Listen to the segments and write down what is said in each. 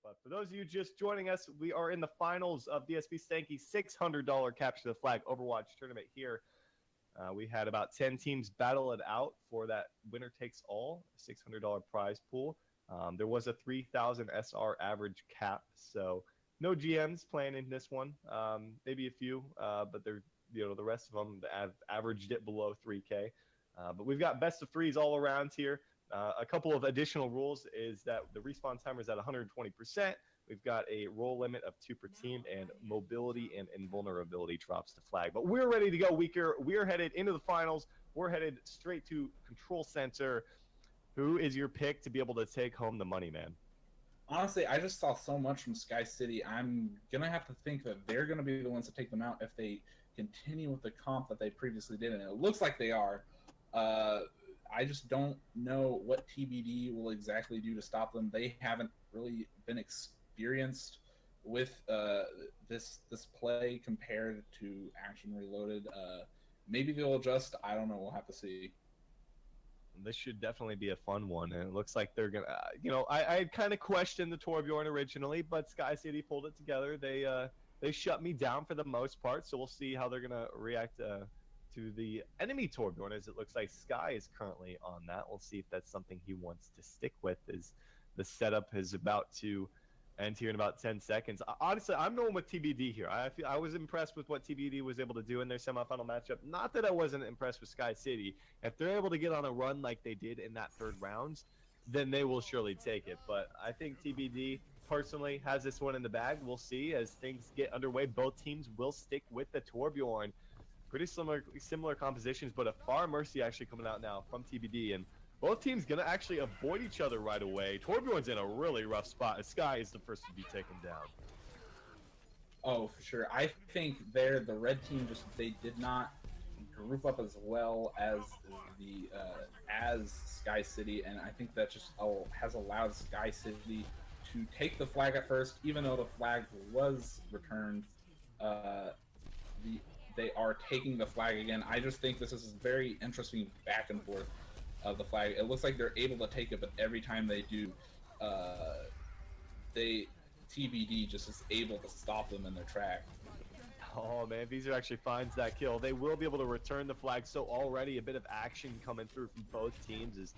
But for those of you just joining us, we are in the finals of DSPStanky $600 Capture the Flag Overwatch tournament here. We had about 10 teams battle it out for that winner takes all $600 prize pool. There was a 3,000 SR average cap, so no GMs playing in this one. Maybe a few, but they're the rest of them have averaged it below 3K. But we've got best of threes all around here. A couple of additional rules is that the respawn timer is at 120%. We've got a roll limit of 2 per team, and mobility and invulnerability drops to flag. But we're ready to go. We're headed into the finals. We're headed straight to Control Center. Who is your pick to be able to take home the money, man? Honestly, I just saw so much from Skye City. I'm going to have to think that they're going to be the ones to take them out if they continue with the comp that they previously did, and it looks like they are. I just don't know what TBD will exactly do to stop them. They haven't really been experienced with this play compared to Action Reloaded. Maybe they'll adjust. I don't know. We'll have to see. This should definitely be a fun one, and it looks like they're gonna. I kind of questioned the Torbjorn originally, but Skye City pulled it together. They shut me down for the most part, so we'll see how they're gonna react to the enemy Torbjorn, as it looks like Skye is currently on that. We'll see if that's something he wants to stick with, as the setup is about to end here in about 10 seconds. Honestly, I'm going with TBD here. I was impressed with what TBD was able to do in their semifinal matchup. Not that I wasn't impressed with Skye City. If they're able to get on a run like they did in that third round, then they will surely take it. But I think TBD personally has this one in the bag. We'll see as things get underway. Both teams will stick with the Torbjorn. Pretty similar compositions, but a Far Mercy actually coming out now from TBD, and both teams gonna actually avoid each other right away. Torbjorn's in a really rough spot, and Skye is the first to be taken down. Oh, for sure. I think the red team they did not group up as well as as Skye City, and I think that just has allowed Skye City to take the flag at first, even though the flag was returned. They are taking the flag again. I just think this is very interesting back and forth of the flag. It looks like they're able to take it, but every time they do, TBD just is able to stop them in their track. Oh man, Fezer actually finds that kill. They will be able to return the flag, so already a bit of action coming through from both teams as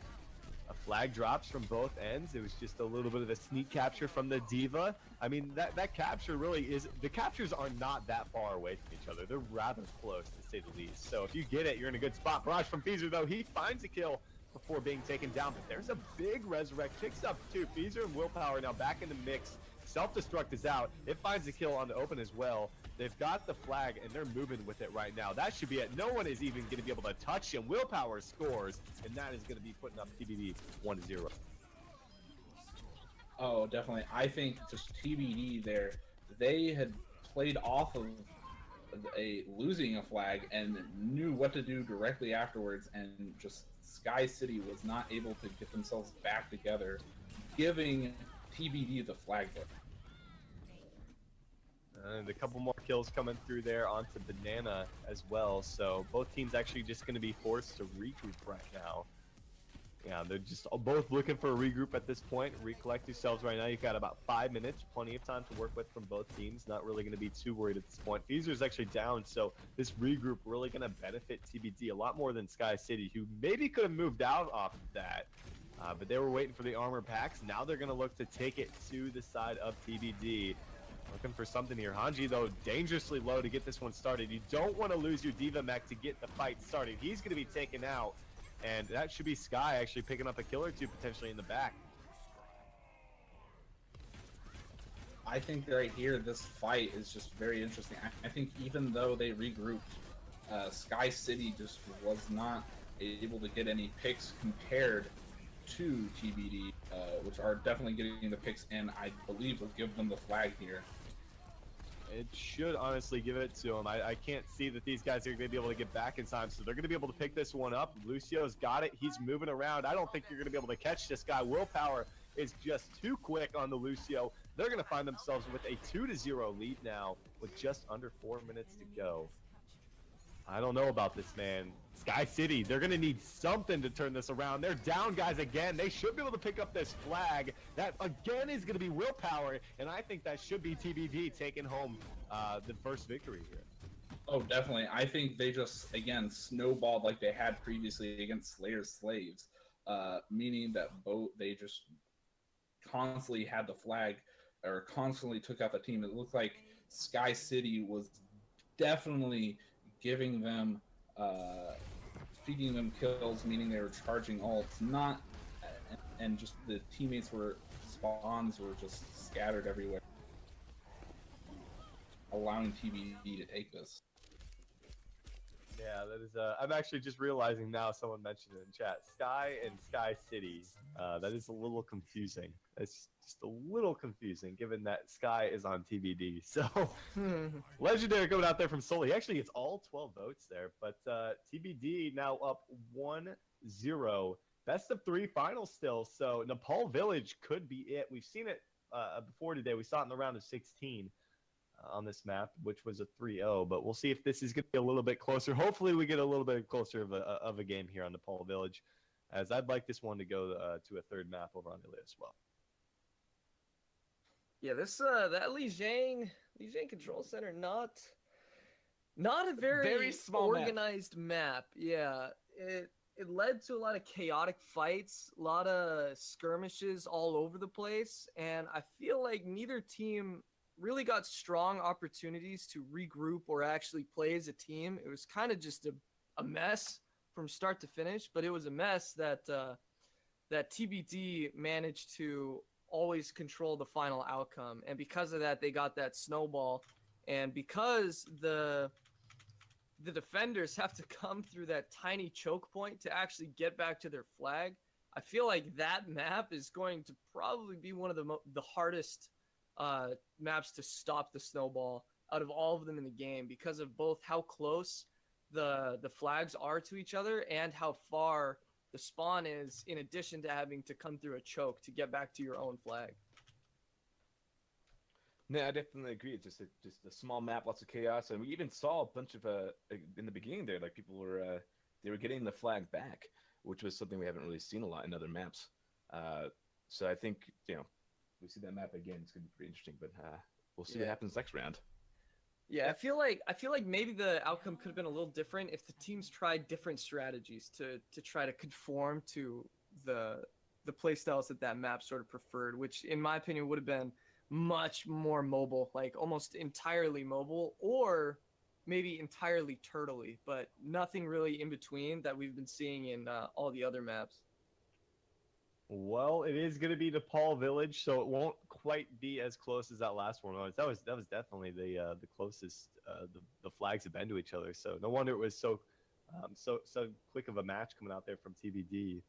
a flag drops from both ends. It was just a little bit of a sneak capture from the Diva. I mean, that capture really is, the captures are not that far away from each other. They're rather close, to say the least. So if you get it, you're in a good spot. Barrage from Fezer, though, he finds a kill before being taken down. But there's a big resurrect. Picks up two. Fezer and Willpower now back in the mix. Self-destruct is out. It finds a kill on the open as well. They've got the flag, and they're moving with it right now. That should be it. No one is even going to be able to touch him. Willpower scores, and that is going to be putting up TBD 1-0. Oh, definitely. I think just TBD there, they had played off of losing a flag and knew what to do directly afterwards, and just Skye City was not able to get themselves back together, giving TBD the flag there. And a couple more kills coming through there onto Banana as well. So both teams actually just going to be forced to regroup right now. Yeah, they're just both looking for a regroup at this point. Recollect yourselves right now. You've got about 5 minutes, plenty of time to work with from both teams. Not really going to be too worried at this point. Fezer's actually down, so this regroup really going to benefit TBD a lot more than Skye City, who maybe could have moved out off of that. But they were waiting for the armor packs. Now they're going to look to take it to the side of TBD. Looking for something here. Hanji, though, dangerously low to get this one started. You don't want to lose your Diva mech to get the fight started. He's going to be taken out, and that should be Skye actually picking up a kill or two potentially in the back. I think right here, this fight is just very interesting. I think even though they regrouped, Skye City just was not able to get any picks compared to TBD, which are definitely getting the picks, and I believe will give them the flag here. It should honestly give it to them. I can't see that these guys are going to be able to get back in time, so they're going to be able to pick this one up. Lucio's got it. He's moving around. I don't think you're going to be able to catch this guy. Willpower is just too quick on the Lucio. They're going to find themselves with a 2-0 lead now with just under 4 minutes to go. I don't know about this, man. Skye City, they're going to need something to turn this around. They're down, guys, again. They should be able to pick up this flag. That, again, is going to be willpower, and I think that should be TBD taking home the first victory here. Oh, definitely. I think they just, again, snowballed like they had previously against Slayer's Slaves, meaning that they just constantly had the flag or constantly took out the team. It looked like Skye City was definitely giving them, feeding them kills, meaning they were charging ults, and just the spawns were just scattered everywhere, allowing TBD to take this. Yeah, that is. I'm actually just realizing now. Someone mentioned it in chat. Skye and Skye City. That is a little confusing. It's just a little confusing, given that Skye is on TBD. So, legendary coming out there from Sully. Actually, it's all 12 votes there, but TBD now up 1-0. Best of 3 final still. So Nepal Village could be it. We've seen it before today. We saw it in the round of 16. On this map, which was a 3-0, but we'll see if this is going to be a little bit closer. Hopefully we get a little bit closer of a game here on Nepal Village, as I'd like this one to go to a third map over on Ilya as well. Yeah, this that Lijiang Control Center, not a very small organized map. Yeah, it led to a lot of chaotic fights, a lot of skirmishes all over the place, and I feel like neither team really got strong opportunities to regroup or actually play as a team. It was kind of just a mess from start to finish, but it was a mess that TBD managed to always control the final outcome. And because of that, they got that snowball. And because the defenders have to come through that tiny choke point to actually get back to their flag, I feel like that map is going to probably be one of the hardest maps to stop the snowball out of all of them in the game, because of both how close the flags are to each other and how far the spawn is, in addition to having to come through a choke to get back to your own flag. No, I definitely agree. It's just a small map, lots of chaos, and we even saw a bunch of in the beginning there, like people were they were getting the flag back, which was something we haven't really seen a lot in other maps. So I think, you know, we see that map again, it's gonna be pretty interesting, but we'll see what happens next round. Yeah, I feel like maybe the outcome could have been a little different if the teams tried different strategies to try to conform to the playstyles that map sort of preferred, which in my opinion would have been much more mobile, like almost entirely mobile, or maybe entirely turtley, but nothing really in between that we've been seeing in all the other maps. Well, it is going to be Nepal Village, so it won't quite be as close as that last one was. That was definitely the closest the flags have been to each other. So no wonder it was so quick of a match coming out there from TBD.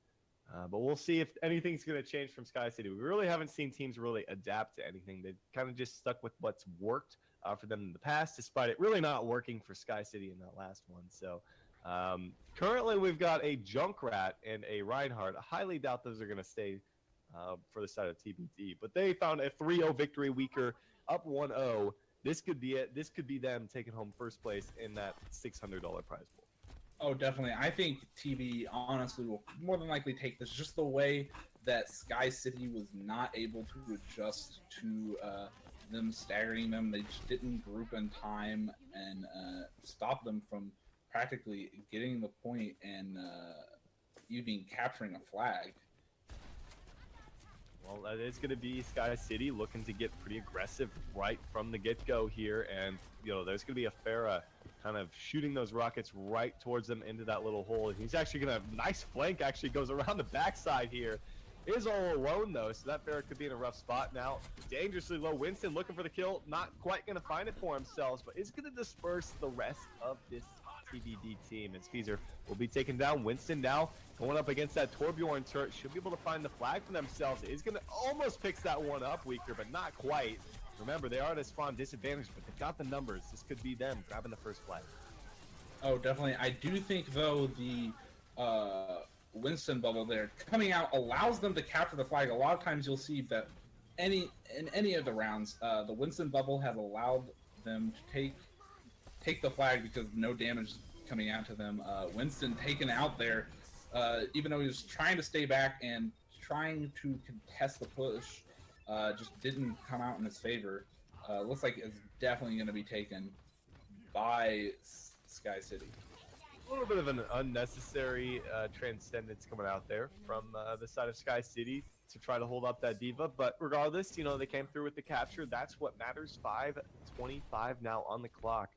But we'll see if anything's going to change from Skye City. We really haven't seen teams really adapt to anything. They've kind of just stuck with what's worked for them in the past, despite it really not working for Skye City in that last one. So. Currently, we've got a Junkrat and a Reinhardt. I highly doubt those are going to stay for the side of TBD, but they found a 3-0 victory. Weaker, up 1-0. This could be it. This could be them taking home first place in that $600 prize pool. Oh, definitely. I think TBD honestly will more than likely take this. Just the way that Skye City was not able to adjust to them staggering them. They just didn't group in time and stop them from practically getting the point and even capturing a flag. Well, that is going to be Skye City looking to get pretty aggressive right from the get-go here, and there's going to be a Farah kind of shooting those rockets right towards them into that little hole. And he's actually going to nice flank. Actually goes around the backside here. Is all alone though, so that Farah could be in a rough spot now. Dangerously low. Winston looking for the kill, not quite going to find it for himself, but is going to disperse the rest of this TBD team as Fezer will be taken down. Winston now going up against that Torbjorn turret. Should be able to find the flag for themselves. Is going to almost picks that one up. Weaker, but not quite. Remember, they are at a spawn disadvantage, but they've got the numbers. This could be them grabbing the first flag. Oh, definitely. I do think, though, the Winston bubble there coming out allows them to capture the flag. A lot of times you'll see that in any of the rounds, the Winston bubble has allowed them to take the flag because no damage coming out to them. Winston taken out there, even though he was trying to stay back and trying to contest the push, just didn't come out in his favor. Looks like it's definitely going to be taken by Skye City. A little bit of an unnecessary transcendence coming out there from the side of Skye City to try to hold up that diva, but regardless, you know, they came through with the capture. That's what matters. 5:25 now on the clock.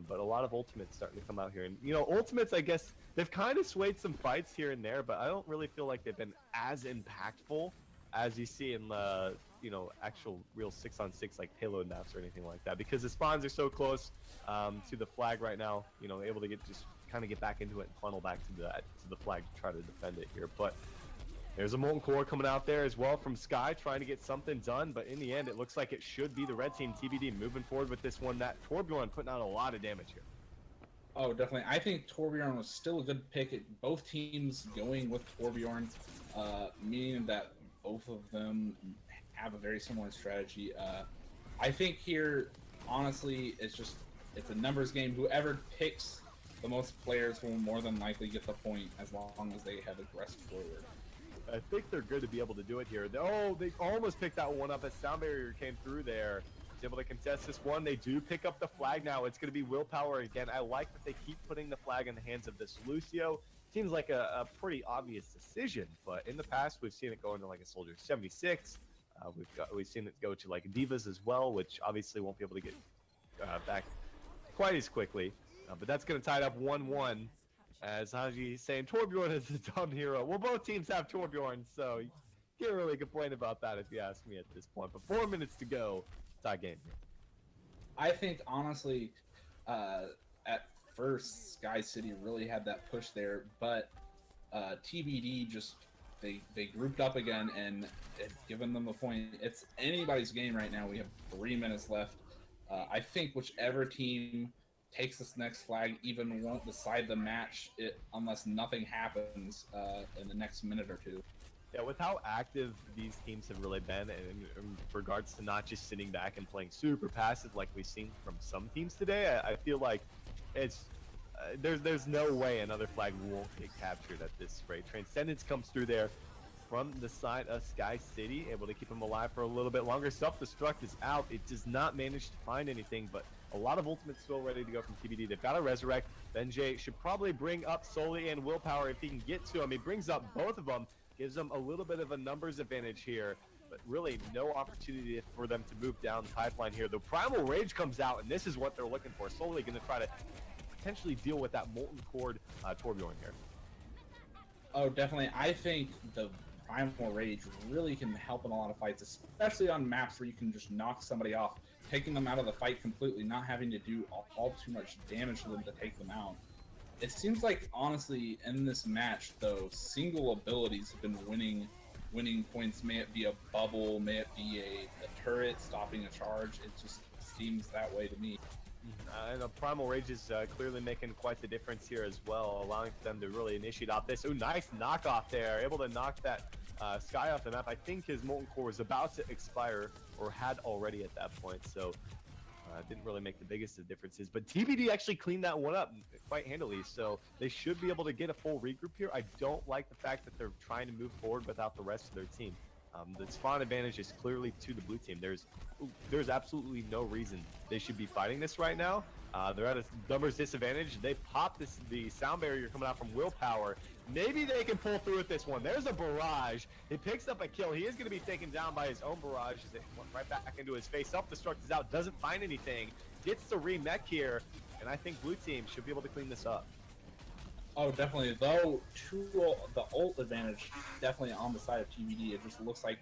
But a lot of ultimates starting to come out here, and you know, ultimates, I guess they've kind of swayed some fights here and there, but I don't really feel like they've been as impactful as you see in the, you know, actual real 6-on-6 like payload maps or anything like that, because the spawns are so close to the flag right now. You know, able to just kind of get back into it and funnel back to the flag to try to defend it here. But there's a Molten Core coming out there as well from Skye, trying to get something done, but in the end, it looks like it should be the red team TBD moving forward with this one. That Torbjorn putting out a lot of damage here. Oh, definitely. I think Torbjorn was still a good pick. Both teams going with Torbjorn, meaning that both of them have a very similar strategy. I think here, honestly, it's a numbers game. Whoever picks the most players will more than likely get the point as long as they have aggressed forward. I think they're good to be able to do it here. Oh, they almost picked that one up as Sound Barrier came through there. Was able to contest this one. They do pick up the flag now. It's going to be Willpower again. I like that they keep putting the flag in the hands of this Lucio. Seems like a pretty obvious decision, but in the past we've seen it go into like a Soldier 76. We've seen it go to like Divas as well, which obviously won't be able to get back quite as quickly. But that's going to tie it up 1-1. As Haji saying, Torbjorn is a dumb hero. Well, both teams have Torbjorn, so you can't really complain about that if you ask me at this point. But 4 minutes to go, tie game here. I think, honestly, at first, Skye City really had that push there, but TBD just, they grouped up again, and it's given them a point. It's anybody's game right now. We have 3 minutes left. I think whichever team takes this next flag even won't decide the match unless nothing happens in the next minute or two. Yeah, with how active these teams have really been in regards to not just sitting back and playing super passive like we've seen from some teams today, I feel like it's there's no way another flag won't get captured at this rate. Transcendence comes through there from the side of Skye City, able to keep him alive for a little bit longer. Self-destruct is out. It does not manage to find anything, but a lot of ultimates still ready to go from TBD. They've got a resurrect. Benjay should probably bring up Sully and Willpower if he can get to him. He brings up both of them, gives them a little bit of a numbers advantage here, but really no opportunity for them to move down the pipeline here. The Primal Rage comes out, and this is what they're looking for. Sully going to try to potentially deal with that Molten Cord Torbjorn here. Oh, definitely. I think the Primal Rage really can help in a lot of fights, especially on maps where you can just knock somebody off, taking them out of the fight completely, not having to do all too much damage to them to take them out. It seems like, honestly, in this match, though, single abilities have been winning points. May it be a bubble, may it be a turret stopping a charge. It just seems that way to me. And Primal Rage is clearly making quite the difference here as well, allowing them to really initiate off this. Ooh, nice knockoff there. Able to knock that Skye off the map. I think his Molten Core was about to expire, or had already at that point, so didn't really make the biggest of differences. But TBD actually cleaned that one up quite handily, so they should be able to get a full regroup here. I don't like the fact that they're trying to move forward without the rest of their team. The spawn advantage is clearly to the blue team. There's absolutely no reason they should be fighting this right now. They're at a numbers disadvantage. They pop the sound barrier coming out from Willpower. Maybe they can pull through with this one. There's a barrage. He picks up a kill. He is going to be taken down by his own barrage as it went right back into his face. Self-destruct is out. Doesn't find anything. Gets the remech here. And I think blue team should be able to clean this up. Oh, definitely. Though, the ult advantage definitely on the side of TBD. It just looks like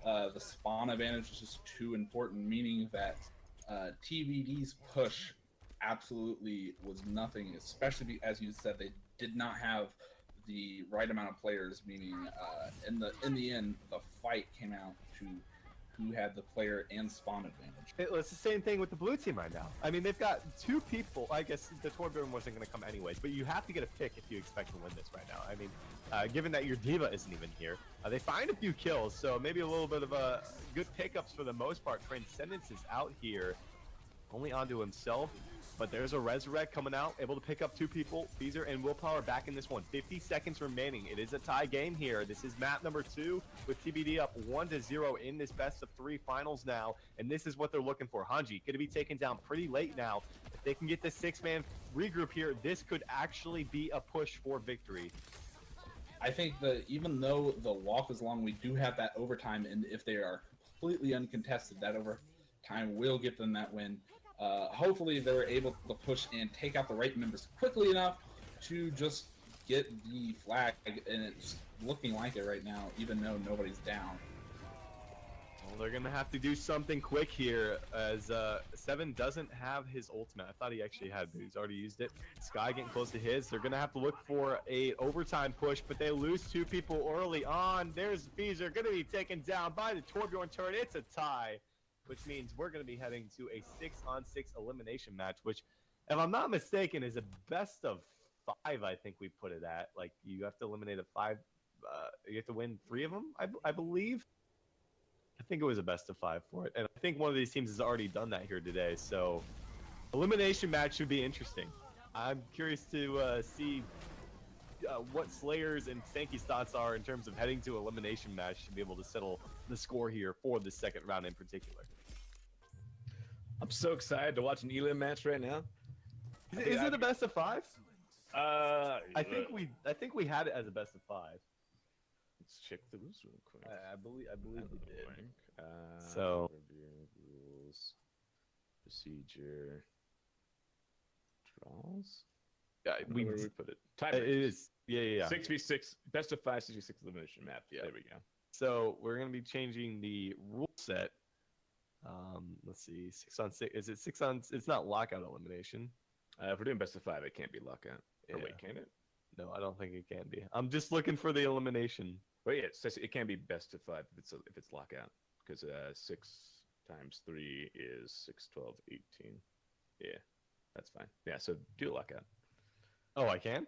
the spawn advantage is just too important, meaning that TBD's push absolutely was nothing, especially as you said, they did not have the right amount of players, meaning in the end, the fight came out to who had the player and spawn advantage. It's the same thing with the blue team right now. I mean, they've got two people. I guess the Torbjorn wasn't going to come anyways, but you have to get a pick if you expect to win this right now. I mean, given that your diva isn't even here, they find a few kills, so maybe a little bit of a good pickups for the most part. Transcendence is out here. only onto himself. But there's a Resurrect coming out, able to pick up 2 people. Fezer and Willpower back in this one. 50 seconds remaining. It is a tie game here. This is map number 2 with TBD up 1-0 in this best of 3 finals now. And this is what they're looking for. Hanji going to be taken down pretty late now. If they can get this 6-man regroup here, this could actually be a push for victory. I think that even though the walk is long, we do have that overtime, and if they are completely uncontested, that overtime will get them that win. Hopefully they're able to push and take out the right members quickly enough to just get the flag, and it's looking like it right now, even though nobody's down. Well, they're gonna have to do something quick here, as Seven doesn't have his ultimate. I thought he actually had, but he's already used it. Skye getting close to his. They're gonna have to look for a overtime push, but they lose 2 people early on. There's Fezer gonna be taken down by the Torbjorn turret. It's a tie, which means we're going to be heading to a 6-on-6 elimination match, which, if I'm not mistaken, is a best of 5, I think we put it at. Like, you have to eliminate a 5, you have to win 3 of them, I believe. I think it was a best of 5 for it, and I think one of these teams has already done that here today, so elimination match should be interesting. I'm curious to see what Slayer's and Stanky's thoughts are in terms of heading to elimination match to be able to settle the score here for the second round in particular. I'm so excited to watch an Elim match right now. Is it a best of 5? I I think we had it as a best of 5. Let's check the rules real quick. I believe we did. So rules, procedure, draws. Yeah, Where we put it. It is. Yeah. 6v6, best of 5, 6v6 elimination map. Yeah. There we go. So we're gonna be changing the rule set. Let's see, 6-on-6. Is it 6 on? It's not lockout elimination. If we're doing best of 5, it can't be lockout. Yeah. Or wait, can it? No, I don't think it can be. I'm just looking for the elimination. Wait, yeah, it says it can be best of 5 if it's lockout, because 6 times 3 is 6, 12, 18. Yeah, that's fine. Yeah, so do a lockout. Oh, I can?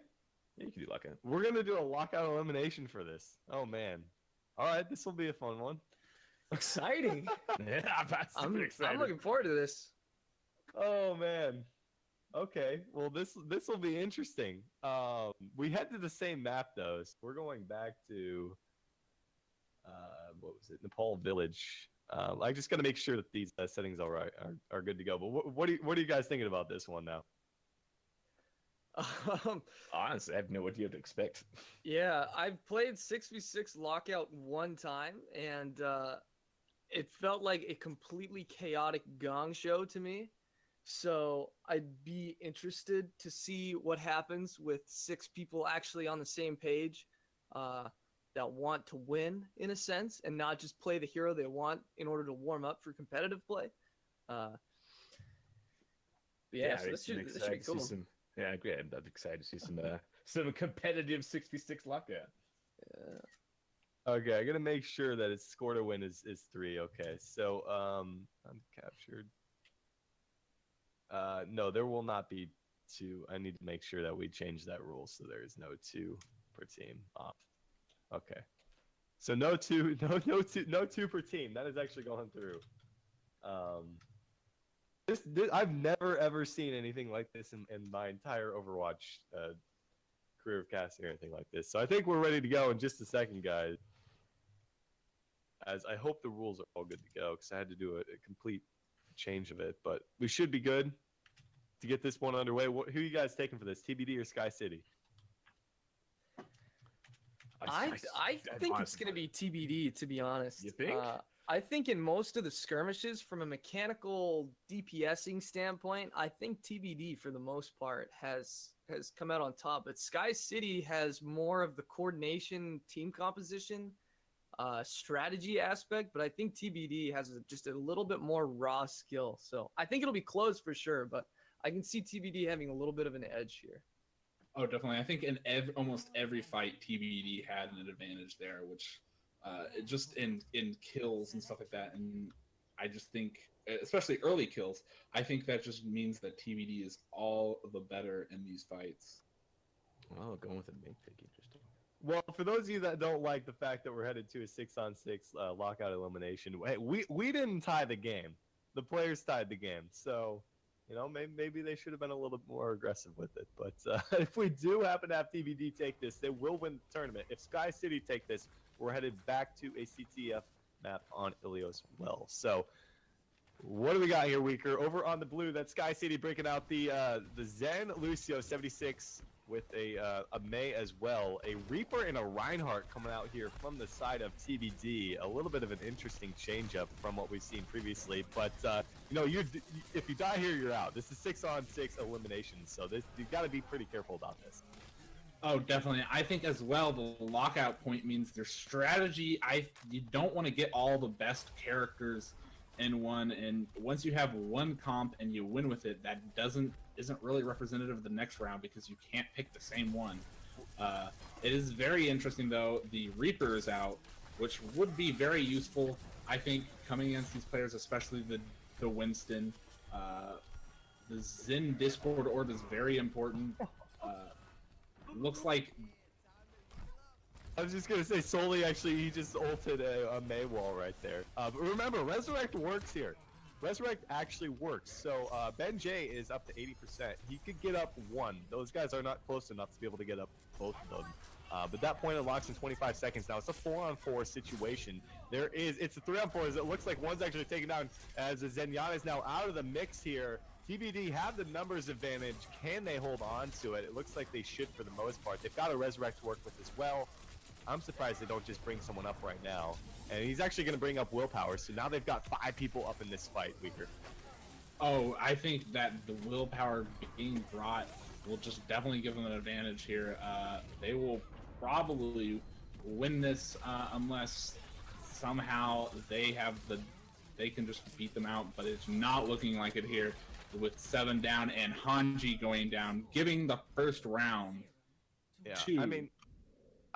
Yeah, you can do lockout. We're gonna do a lockout elimination for this. Oh man. All right, this will be a fun one. Exciting. Yeah, I'm super excited. I'm looking forward to this. Oh man. Okay. Well, this will be interesting. We head to the same map though. So we're going back to what was it? Nepal Village. I just gotta make sure that these settings are good to go. But what are you guys thinking about this one now? Honestly, I have no idea what to expect. Yeah, I've played 6v6 lockout one time, and it felt like a completely chaotic gong show to me. So I'd be interested to see what happens with 6 people actually on the same page that want to win, in a sense, and not just play the hero they want in order to warm up for competitive play. So this should be cool. Yeah, I agree. I'm excited to see some competitive 6v6 lockout. Yeah. Okay, I gotta make sure that its score to win is 3. Okay, so uncaptured. No, there will not be 2. I need to make sure that we change that rule so there is no 2 per team off. Okay, so no 2 per team. That is actually going through. This I've never ever seen anything like this in my entire Overwatch career of casting or anything like this. So I think we're ready to go in just a second, guys. As I hope the rules are all good to go, because I had to do a complete change of it. But we should be good to get this one underway. Who are you guys taking for this, TBD or Skye City? I think it's going to be TBD, to be honest. You think? I think in most of the skirmishes, from a mechanical DPSing standpoint, I think TBD for the most part has come out on top. But Skye City has more of the coordination, team composition, strategy aspect. But I think TBD has just a little bit more raw skill. So I think it'll be close for sure. But I can see TBD having a little bit of an edge here. Oh, definitely. I think in almost every fight, TBD had an advantage there, which just in kills and stuff like that. And I just think, especially early kills, I think that just means that TBD is all the better in these fights. Well, going with a big pick, interesting. Well, for those of you that don't like the fact that we're headed to a 6-on-6 lockout elimination, we didn't tie the game. The players tied the game. So You know, maybe they should have been a little bit more aggressive with it. But if we do happen to have TBD take this, they will win the tournament. If Skye City take this, we're headed back to a CTF map on Ilios well. So what do we got here, Weaker? Over on the blue, that's Skye City breaking out the Zen Lucio 76 with a May as well. A Reaper and a Reinhardt coming out here from the side of TBD. A little bit of an interesting change-up from what we've seen previously. But, you know, if you die here, you're out. This is 6-on-6 elimination, so you've got to be pretty careful about this. Oh, definitely. I think as well the lockout point means their strategy. You don't want to get all the best characters in one, and once you have one comp and you win with it, that isn't really representative of the next round because you can't pick the same one. It is very interesting though. The Reaper is out, which would be very useful, I think, coming against these players, especially the Winston. The Zen Discord orb is very important. Looks like. I was just gonna say, Sully actually, he just ulted a May wall right there. But remember, Resurrect works here. Resurrect actually works. So Ben J is up to 80%. He could get up one. Those guys are not close enough to be able to get up both of them. But that point unlocks in 25 seconds. Now it's a 4-on-4 situation. It's a 3-on-4 as it looks like one's actually taken down as Zenyatta is now out of the mix here. TBD have the numbers advantage. Can they hold on to it? It looks like they should for the most part. They've got a Resurrect to work with as well. I'm surprised they don't just bring someone up right now. And he's actually going to bring up Willpower, so now they've got 5 people up in this fight, Weaker. Oh, I think that the Willpower being brought will just definitely give them an advantage here. They will probably win this unless somehow they can just beat them out, but it's not looking like it here with 7 down and Hanji going down, giving the first round to... I mean,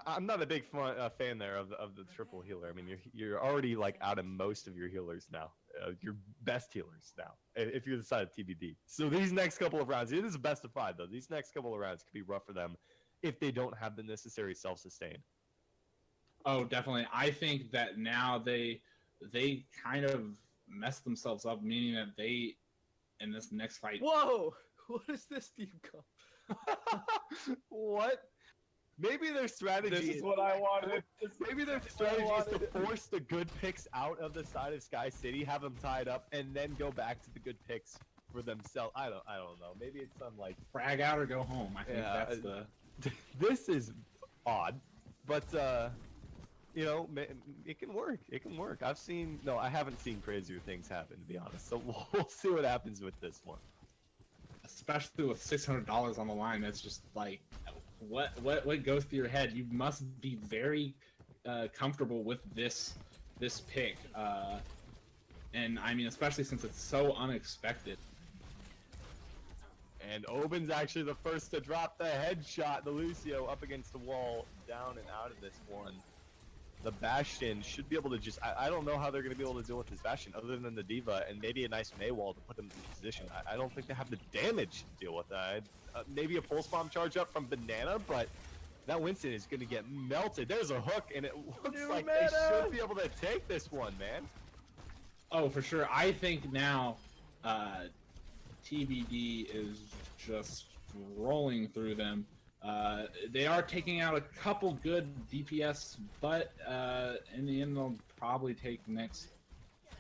I'm not a big fan there of the triple healer. I mean, you're already like out of most of your healers now, your best healers now, if you decide TBD. So these next couple of rounds, it is a best of 5 though. These next couple of rounds could be rough for them if they don't have the necessary self-sustain. Oh, definitely. I think that now they kind of messed themselves up, meaning that they in this next fight. Whoa! What is this team comp? What? Maybe their strategy is what I wanted. Maybe their strategy is to force the good picks out of the side of Skye City, have them tied up, and then go back to the good picks for themselves. I don't know. Maybe it's some like frag out or go home. I think that's the. This is odd, but you know, it can work. It can work. I haven't seen crazier things happen, to be honest. So we'll see what happens with this one. Especially with $600 on the line, it's just like. What goes through your head? You must be very comfortable with this pick, and I mean, especially since it's so unexpected. And Oben's actually the first to drop the headshot. The Lucio up against the wall, down and out of this one. The Bastion should be able to just... I don't know how they're going to be able to deal with this Bastion other than the Diva and maybe a nice May wall to put them in position. I don't think they have the damage to deal with that. Maybe a pulse bomb charge up from Banana, but that Winston is going to get melted. There's a hook, and it looks like they should be able to take this one, man. Oh, for sure. I think now TBD is just rolling through them. They are taking out a couple good DPS, but in the end they'll probably take next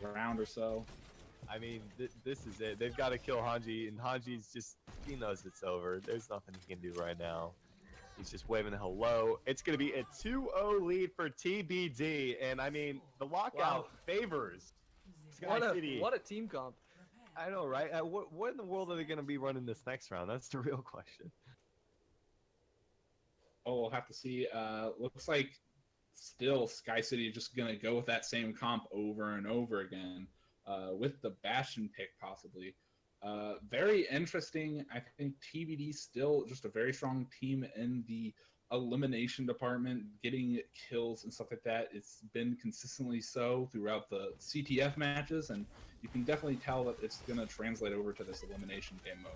round or so. I mean, this is it. They've got to kill Hanji, and Hanji's just, he knows it's over. There's nothing he can do right now. He's just waving a hello. It's going to be a 2-0 lead for TBD, and I mean, the lockout favors Skye City. What a team comp. I know, right? What in the world are they going to be running this next round? That's the real question. Oh, we'll have to see. Looks like still Skye City is just gonna go with that same comp over and over again, with the Bastion pick possibly. Very interesting. I think TBD still just a very strong team in the elimination department, getting kills and stuff like that. It's been consistently so throughout the CTF matches, and you can definitely tell that it's gonna translate over to this elimination game mode.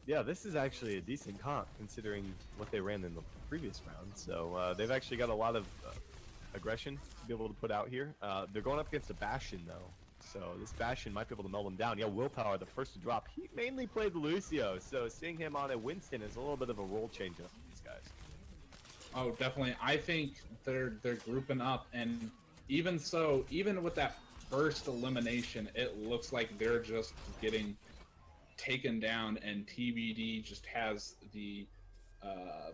Yeah, this is actually a decent comp considering what they ran in the previous round. So they've actually got a lot of aggression to be able to put out here. They're going up against a Bastion though, So this Bastion might be able to melt him down. Yeah, Willpower, the first to drop. He mainly played Lucio, so seeing him on a Winston is a little bit of a role change up for these guys. Oh, definitely. I think they're grouping up, and even so, even with that first elimination, it looks like they're just getting taken down, and TBD just has the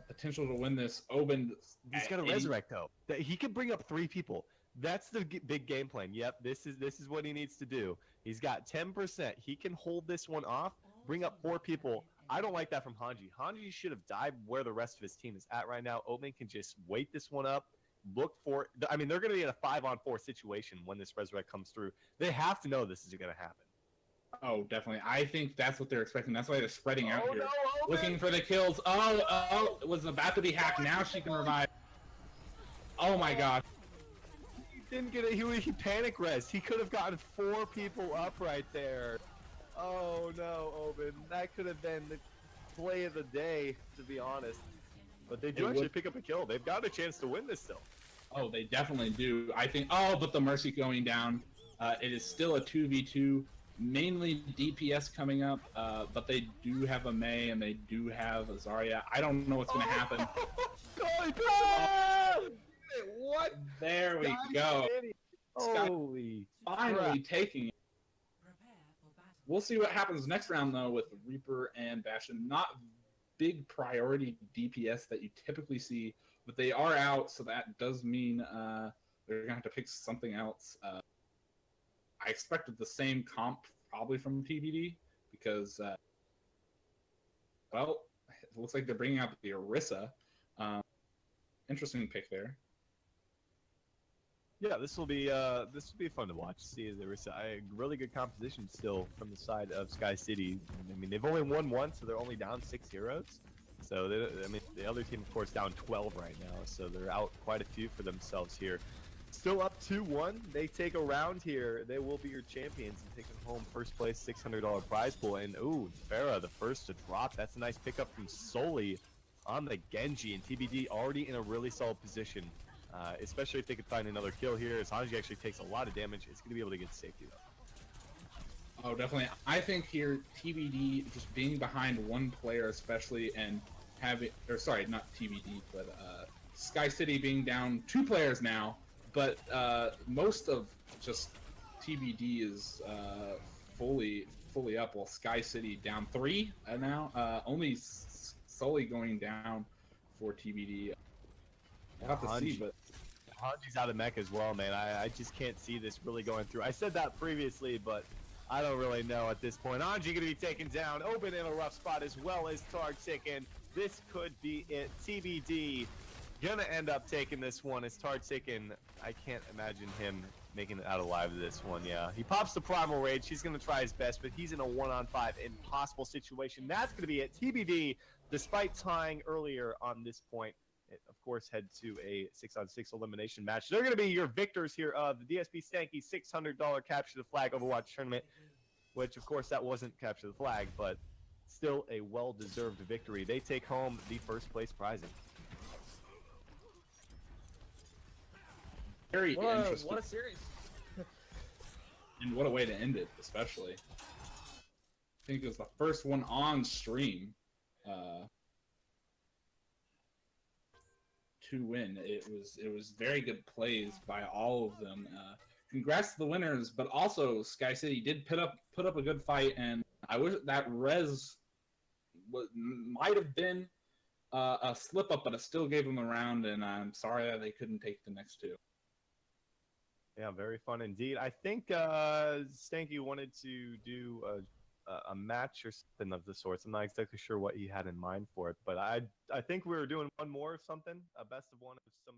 potential to win this. Oben, He's got to resurrect though. He can bring up 3 people. That's the big game plan. Yep, this is what he needs to do. He's got 10%. He can hold this one off, bring up 4 people. I don't like that from Hanji. Hanji should have died where the rest of his team is at right now. Oben can just wait this one up, look for. I mean, they're going to be in a 5-on-4 situation when this resurrect comes through. They have to know this is going to happen. Oh, definitely. I think that's what they're expecting. That's why they're spreading out here, no, looking for the kills. Oh, it was about to be hacked. Now she can revive. Oh my god. He didn't get it. He panic res. He could have gotten 4 people up right there. Oh no, Oben. That could have been the play of the day, to be honest. But they do actually pick up a kill. They've got a chance to win this still. Oh, they definitely do. I think. Oh, but the Mercy going down. It is still a 2v2. Mainly DPS coming up, but they do have a Mei and they do have a Zarya. I don't know what's going to happen. What? There we go. Holy finally taking it. We'll see what happens next round, though, with Reaper and Bastion. Not big priority DPS that you typically see, but they are out, so that does mean they're going to have to pick something else. I expected the same comp probably from TBD because, well, it looks like they're bringing out the Orisa. Interesting pick there. Yeah, this will be fun to watch. See, there was a really good composition still from the side of Skye City. I mean, they've only won once, so they're only down 6 heroes. So the other team, of course, down 12 right now. So they're out quite a few for themselves here. Still up 2-1. They take a round here. They will be your champions and taking home first place $600 prize pool. And ooh, Farah, the first to drop. That's a nice pickup from Sully on the Genji, and TBD already in a really solid position. Especially if they could find another kill here, as Hanji actually takes a lot of damage. It's going to be able to get safety though. Oh, definitely. I think here TBD just being behind one player, especially, and having, or sorry, not TBD, but Skye City being down 2 players now. But most of just TBD is fully up, while Skye City down 3 now. Only Sully going down for TBD. We'll have to see, but Hanji's out of mech as well, man. I just can't see this really going through. I said that previously, but I don't really know at this point. Hanji going to be taken down. Oben in a rough spot as well as Tartikin. This could be it. TBD gonna end up taking this one as Tartikin. I can't imagine him making it out alive this one. Yeah, he pops the Primal Rage. He's gonna try his best, but he's in a 1-on-5 impossible situation. That's gonna be it. TBD, despite tying earlier on this point, it, of course, head to a 6-on-6 elimination match. They're going to be your victors here of the DSPStanky $600 Capture the Flag Overwatch tournament, which, of course, that wasn't Capture the Flag, but still a well-deserved victory. They take home the first place prizing. very interesting. What a series. And what a way to end it, especially. I think it was the first one on stream to win. It was very good plays by all of them. Congrats to the winners, but also Skye City did put up a good fight, and I wish that res might have been a slip up, but it still gave them the round, and I'm sorry that they couldn't take the next 2. Yeah, very fun indeed. I think Stanky wanted to do a match or something of the sorts. I'm not exactly sure what he had in mind for it, but I think we were doing one more of something, a best of one of some